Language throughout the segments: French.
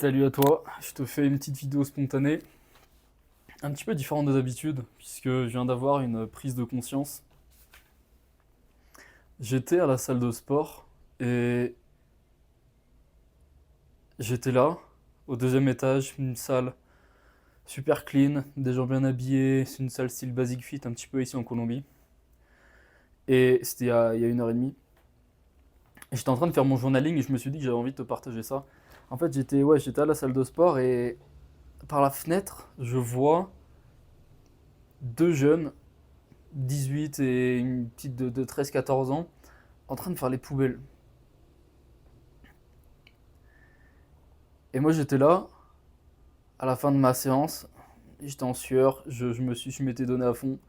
Salut à toi, je te fais une petite vidéo spontanée, un petit peu différente de d'habitude, puisque je viens d'avoir une prise de conscience. J'étais à la salle de sport et j'étais là, au deuxième étage, une salle super clean, des gens bien habillés, c'est une salle style Basic Fit, un petit peu ici en Colombie. Et c'était il y a 1 heure et demie. Et j'étais en train de faire mon journaling et je me suis dit que j'avais envie de te partager ça. En fait, j'étais à la salle de sport et par la fenêtre, je vois deux jeunes 18 et une petite de 13-14 ans en train de faire les poubelles. Et moi j'étais là, à la fin de ma séance, j'étais en sueur, je m'étais donné à fond.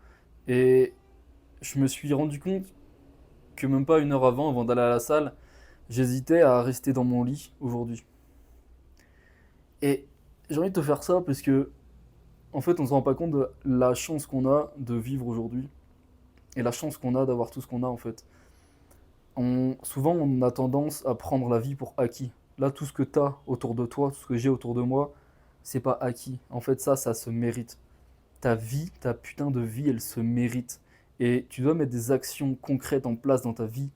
Et je me suis rendu compte que même pas 1 heure avant d'aller à la salle, j'hésitais à rester dans mon lit aujourd'hui. Et j'ai envie de te faire ça parce que, en fait, on se rend pas compte de la chance qu'on a de vivre aujourd'hui et la chance qu'on a d'avoir tout ce qu'on a en fait. Souvent, on a tendance à prendre la vie pour acquis. Là, tout ce que tu as autour de toi, tout ce que j'ai autour de moi, c'est pas acquis. En fait, ça se mérite. Ta vie, ta putain de vie, elle se mérite. Et tu dois mettre des actions concrètes en place dans ta vie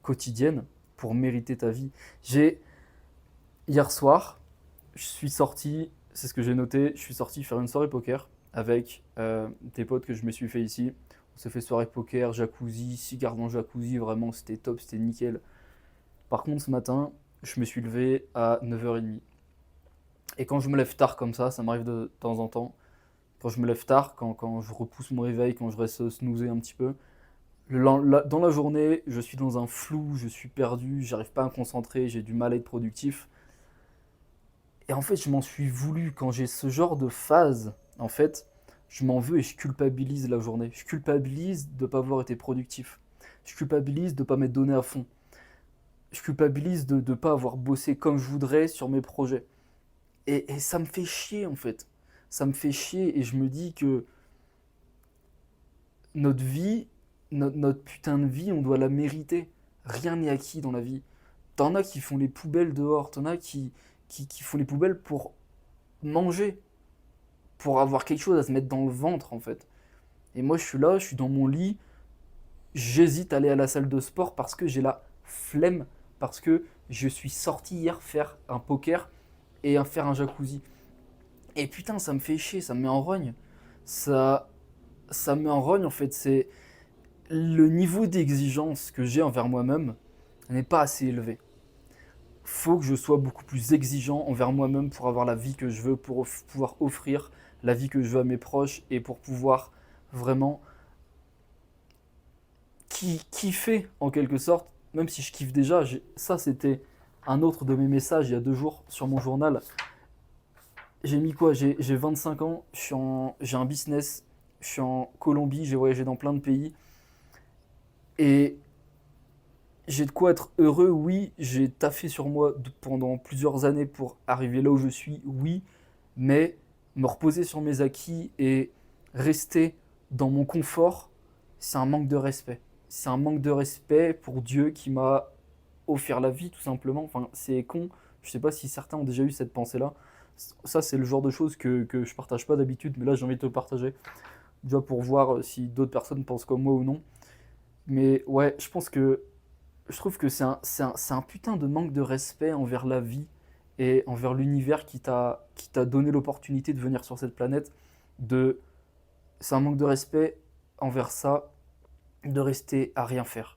quotidienne pour mériter ta vie. Hier soir, je suis sorti, c'est ce que j'ai noté, je suis sorti faire une soirée poker avec des potes que je me suis fait ici. On s'est fait soirée poker, jacuzzi, cigare dans le jacuzzi, vraiment c'était top, c'était nickel. Par contre, ce matin, je me suis levé à 9h30. Et quand je me lève tard comme ça m'arrive de temps en temps, quand je me lève tard, quand je repousse mon réveil, quand je reste snoozé un petit peu, dans la journée, je suis dans un flou, je suis perdu, j'arrive pas à me concentrer, j'ai du mal à être productif. Et en fait, je m'en suis voulu quand j'ai ce genre de phase. En fait, je m'en veux et je culpabilise la journée. Je culpabilise de ne pas avoir été productif. Je culpabilise de ne pas m'être donné à fond. Je culpabilise de ne pas avoir bossé comme je voudrais sur mes projets. Et ça me fait chier en fait. Ça me fait chier et je me dis que notre vie, notre putain de vie, on doit la mériter. Rien n'est acquis dans la vie. T'en as qui font les poubelles dehors, t'en as qui font les poubelles pour manger, pour avoir quelque chose à se mettre dans le ventre en fait. Et moi je suis là, je suis dans mon lit, j'hésite à aller à la salle de sport parce que j'ai la flemme, parce que je suis sorti hier faire un poker et faire un jacuzzi. Et putain, ça me fait chier, ça me met en rogne. Ça, ça me met en rogne en fait, c'est le niveau d'exigence que j'ai envers moi-même n'est pas assez élevé. Faut que je sois beaucoup plus exigeant envers moi-même pour avoir la vie que je veux, pour pouvoir offrir la vie que je veux à mes proches et pour pouvoir vraiment kiffer en quelque sorte, même si je kiffe déjà. Ça, c'était un autre de mes messages il y a 2 jours sur mon journal. J'ai mis quoi? J'ai 25 ans, j'ai un business, je suis en Colombie, j'ai voyagé dans plein de pays et j'ai de quoi être heureux, oui. J'ai taffé sur moi pendant plusieurs années pour arriver là où je suis, oui. Mais me reposer sur mes acquis et rester dans mon confort, c'est un manque de respect. C'est un manque de respect pour Dieu qui m'a offert la vie, tout simplement. Enfin, c'est con. Je sais pas si certains ont déjà eu cette pensée-là. Ça, c'est le genre de choses que je partage pas d'habitude, mais là, j'ai envie de te partager. Déjà pour voir si d'autres personnes pensent comme moi ou non. Mais ouais, je trouve que c'est un putain de manque de respect envers la vie et envers l'univers qui t'a donné l'opportunité de venir sur cette planète. De, c'est un manque de respect envers ça, de rester à rien faire.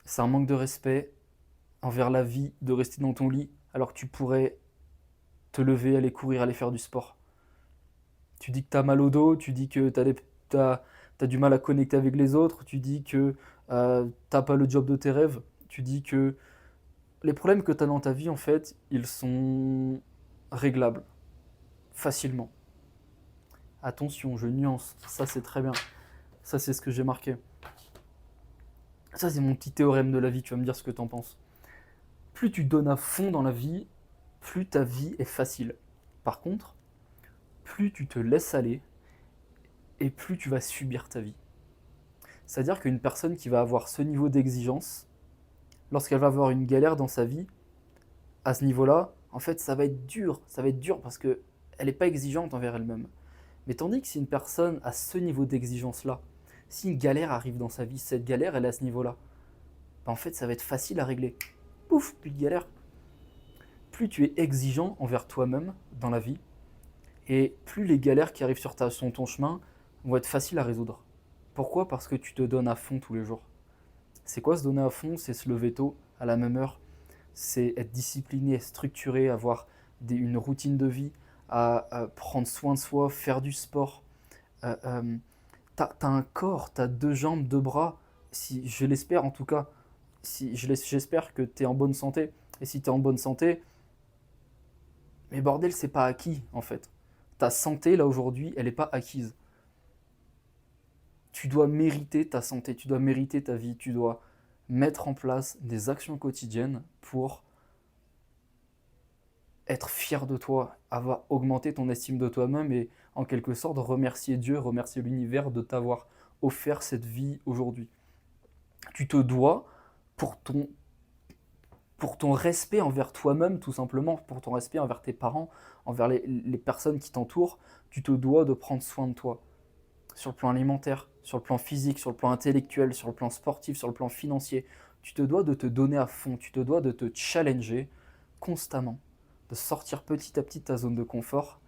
C'est un manque de respect envers la vie, de rester dans ton lit alors que tu pourrais te lever, aller courir, aller faire du sport. Tu dis que t'as mal au dos, tu dis que t'as du mal à connecter avec les autres, tu dis que t'as pas le job de tes rêves, tu dis que les problèmes que tu as dans ta vie, en fait, ils sont réglables facilement. Attention, je nuance, ça c'est très bien. Ça c'est ce que j'ai marqué. Ça c'est mon petit théorème de la vie, tu vas me dire ce que tu en penses. Plus tu donnes à fond dans la vie, plus ta vie est facile. Par contre, plus tu te laisses aller et plus tu vas subir ta vie. C'est-à-dire qu'une personne qui va avoir ce niveau d'exigence, lorsqu'elle va avoir une galère dans sa vie, à ce niveau-là, en fait, ça va être dur parce que elle n'est pas exigeante envers elle-même. Mais tandis que si une personne a ce niveau d'exigence-là, si une galère arrive dans sa vie, cette galère, elle est à ce niveau-là, bah en fait, ça va être facile à régler. Pouf, plus de galère. Plus tu es exigeant envers toi-même dans la vie, et plus les galères qui arrivent sur ton chemin vont être faciles à résoudre. Pourquoi? Parce que tu te donnes à fond tous les jours. C'est quoi se donner à fond? C'est se lever tôt, à la même heure. C'est être discipliné, structuré, avoir une routine de vie, à prendre soin de soi, faire du sport. Euh, euh, t'as un corps, t'as deux jambes, deux bras. Si, je l'espère en tout cas. Si, j'espère que t'es en bonne santé. Et si t'es en bonne santé, mais bordel, c'est pas acquis en fait. Ta santé là aujourd'hui, elle n'est pas acquise. Tu dois mériter ta santé, tu dois mériter ta vie, tu dois mettre en place des actions quotidiennes pour être fier de toi, avoir augmenté ton estime de toi-même et en quelque sorte remercier Dieu, remercier l'univers de t'avoir offert cette vie aujourd'hui. Tu te dois, pour pour ton respect envers toi-même, tout simplement, pour ton respect envers tes parents, envers les personnes qui t'entourent, tu te dois de prendre soin de toi. Sur le plan alimentaire, sur le plan physique, sur le plan intellectuel, sur le plan sportif, sur le plan financier. Tu te dois de te donner à fond, tu te dois de te challenger constamment, de sortir petit à petit de ta zone de confort,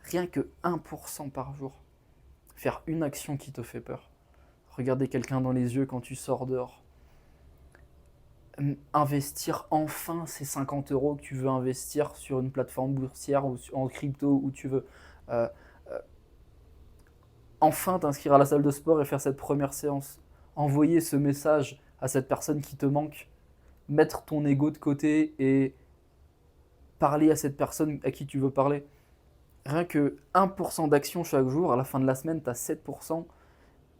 rien que 1% par jour. Faire une action qui te fait peur. Regarder quelqu'un dans les yeux quand tu sors dehors. Investir enfin ces 50 euros que tu veux investir sur une plateforme boursière ou en crypto où tu veux. Euh, enfin t'inscrire à la salle de sport et faire cette première séance. Envoyer ce message à cette personne qui te manque. Mettre ton ego de côté et parler à cette personne à qui tu veux parler. Rien que 1% d'action chaque jour, à la fin de la semaine, tu as 7%.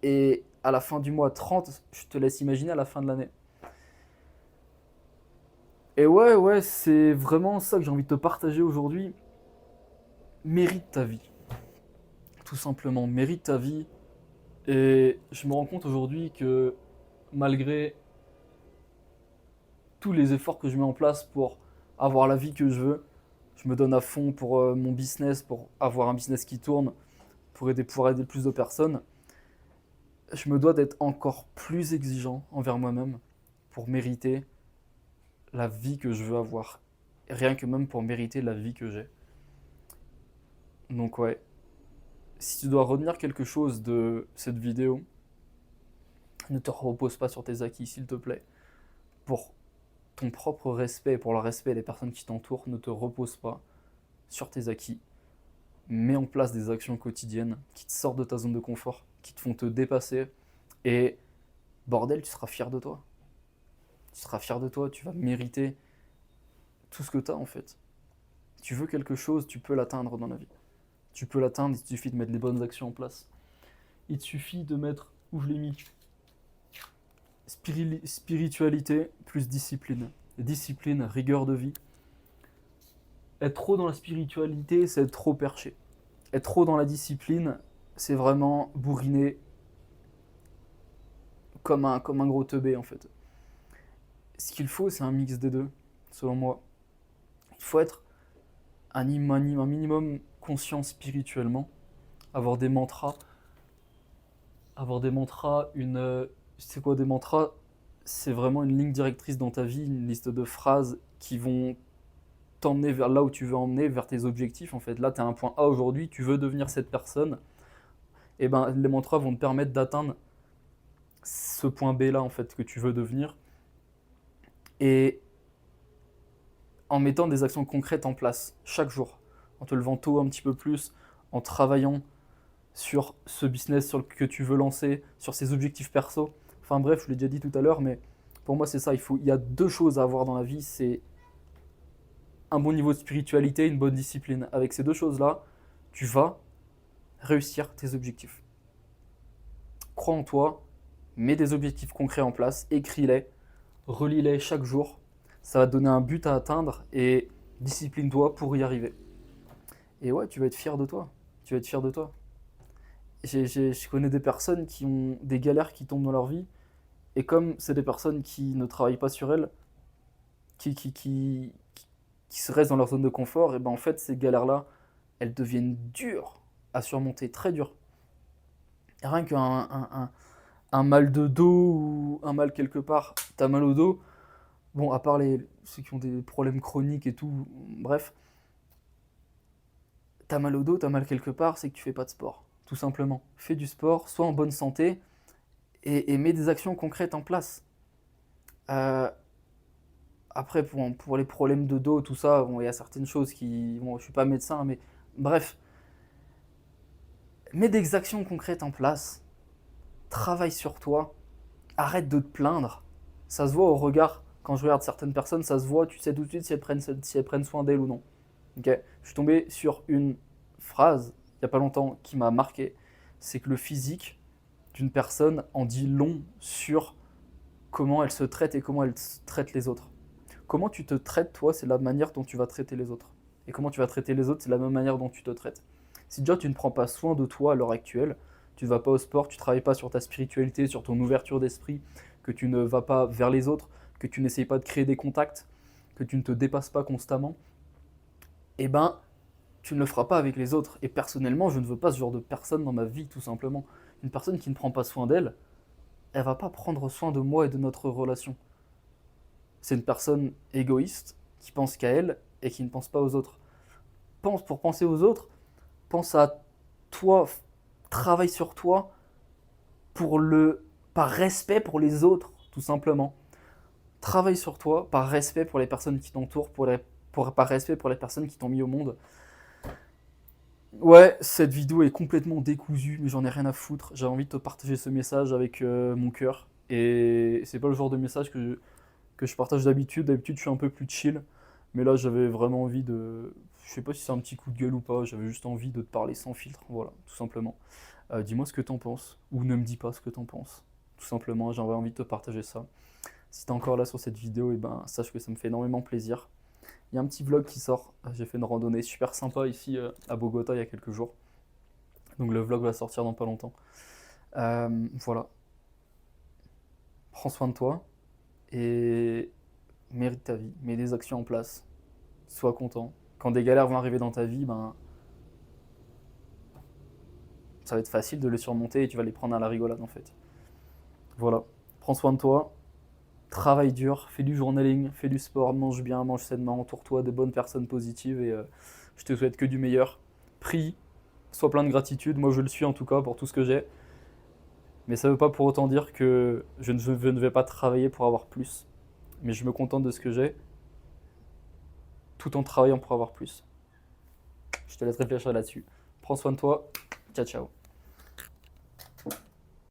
Et à la fin du mois, 30%. Je te laisse imaginer à la fin de l'année. Et ouais, c'est vraiment ça que j'ai envie de te partager aujourd'hui. Mérite ta vie. Tout simplement, mérite ta vie. Et je me rends compte aujourd'hui que malgré tous les efforts que je mets en place pour avoir la vie que je veux, je me donne à fond pour mon business, pour avoir un business qui tourne, pouvoir aider plus de personnes. Je me dois d'être encore plus exigeant envers moi-même pour mériter la vie que je veux avoir. Rien que même pour mériter la vie que j'ai. Donc ouais, si tu dois retenir quelque chose de cette vidéo, ne te repose pas sur tes acquis, s'il te plaît. Pour ton propre respect, pour le respect des personnes qui t'entourent, ne te repose pas sur tes acquis. Mets en place des actions quotidiennes qui te sortent de ta zone de confort, qui te font te dépasser. Et bordel, tu seras fier de toi. Tu seras fier de toi, tu vas mériter tout ce que tu as en fait. Tu veux quelque chose, tu peux l'atteindre dans la vie. Tu peux l'atteindre, il te suffit de mettre les bonnes actions en place. Il te suffit de mettre, où je l'ai mis, spiritualité plus discipline. Discipline, rigueur de vie. Être trop dans la spiritualité, c'est être trop perché. Être trop dans la discipline, c'est vraiment bourriner comme un gros teubé en fait. Ce qu'il faut, c'est un mix des deux, selon moi. Il faut être un minimum conscient spirituellement, avoir des mantras, c'est quoi des mantras? C'est vraiment une ligne directrice dans ta vie, une liste de phrases qui vont t'emmener vers là où tu veux emmener, vers tes objectifs en fait. Là, tu es à un point A aujourd'hui, tu veux devenir cette personne, et ben les mantras vont te permettre d'atteindre ce point B là en fait que tu veux devenir. Et en mettant des actions concrètes en place chaque jour, en te levant tôt un petit peu plus, en travaillant sur ce business que tu veux lancer, sur ces objectifs perso. Enfin bref, je l'ai déjà dit tout à l'heure, mais pour moi c'est ça, il y a deux choses à avoir dans la vie, c'est un bon niveau de spiritualité, une bonne discipline. Avec ces deux choses-là, tu vas réussir tes objectifs. Crois en toi, mets des objectifs concrets en place, écris-les, relis-les chaque jour. Ça va te donner un but à atteindre et discipline-toi pour y arriver. Et ouais, tu vas être fier de toi. Tu vas être fier de toi. Je connais des personnes qui ont des galères qui tombent dans leur vie. Et comme c'est des personnes qui ne travaillent pas sur elles, qui qui se restent dans leur zone de confort, et ben en fait, ces galères-là, elles deviennent dures à surmonter, très dures. Rien qu'un un mal de dos ou un mal quelque part, t'as mal au dos, bon, à part ceux qui ont des problèmes chroniques et tout, bref, t'as mal au dos, t'as mal quelque part, c'est que tu fais pas de sport, tout simplement. Fais du sport, sois en bonne santé et mets des actions concrètes en place. Euh, Après, pour les problèmes de dos, tout ça, bon, il y a certaines choses qui. Bon, je suis pas médecin, mais bref, mets des actions concrètes en place, travaille sur toi, arrête de te plaindre. Ça se voit au regard. Quand je regarde certaines personnes, ça se voit, tu sais tout de suite si elles prennent soin d'elles ou non. Ok. Je suis tombé sur une phrase, il n'y a pas longtemps, qui m'a marqué. C'est que le physique d'une personne en dit long sur comment elle se traite et comment elle traite les autres. Comment tu te traites, toi, c'est la manière dont tu vas traiter les autres. Et comment tu vas traiter les autres, c'est la même manière dont tu te traites. Si déjà tu ne prends pas soin de toi à l'heure actuelle, tu ne vas pas au sport, tu ne travailles pas sur ta spiritualité, sur ton ouverture d'esprit, que tu ne vas pas vers les autres, que tu n'essayes pas de créer des contacts, que tu ne te dépasses pas constamment, eh ben, tu ne le feras pas avec les autres. Et personnellement, je ne veux pas ce genre de personne dans ma vie, tout simplement. Une personne qui ne prend pas soin d'elle, elle va pas prendre soin de moi et de notre relation. C'est une personne égoïste qui pense qu'à elle et qui ne pense pas aux autres. Pour penser aux autres, pense à toi, travaille sur toi par respect pour les autres, tout simplement. Travaille sur toi par respect pour les personnes qui t'entourent, par respect pour les personnes qui t'ont mis au monde. Ouais, cette vidéo est complètement décousue, mais j'en ai rien à foutre. J'ai envie de te partager ce message avec mon cœur. Et c'est pas le genre de message que je partage d'habitude. D'habitude, je suis un peu plus chill. Mais là, j'avais vraiment envie de. Je sais pas si c'est un petit coup de gueule ou pas. J'avais juste envie de te parler sans filtre. Voilà, tout simplement. Dis-moi ce que t'en penses. Ou ne me dis pas ce que t'en penses. Tout simplement, j'avais envie de te partager ça. Si t'es encore là sur cette vidéo, et ben, sache que ça me fait énormément plaisir. Il y a un petit vlog qui sort. J'ai fait une randonnée super sympa ici à Bogota il y a quelques jours. Donc le vlog va sortir dans pas longtemps. Voilà. Prends soin de toi et mérite ta vie. Mets des actions en place. Sois content. Quand des galères vont arriver dans ta vie, ben, ça va être facile de les surmonter et tu vas les prendre à la rigolade en fait. Voilà. Prends soin de toi. Travaille dur. Fais du journaling. Fais du sport. Mange bien. Mange sainement. Entoure-toi de bonnes personnes positives et je te souhaite que du meilleur. Prie. Sois plein de gratitude. Moi, je le suis en tout cas pour tout ce que j'ai. Mais ça ne veut pas pour autant dire que je ne vais pas travailler pour avoir plus. Mais je me contente de ce que j'ai, tout en travaillant pour avoir plus. Je te laisse réfléchir là-dessus. Prends soin de toi. Ciao, ciao.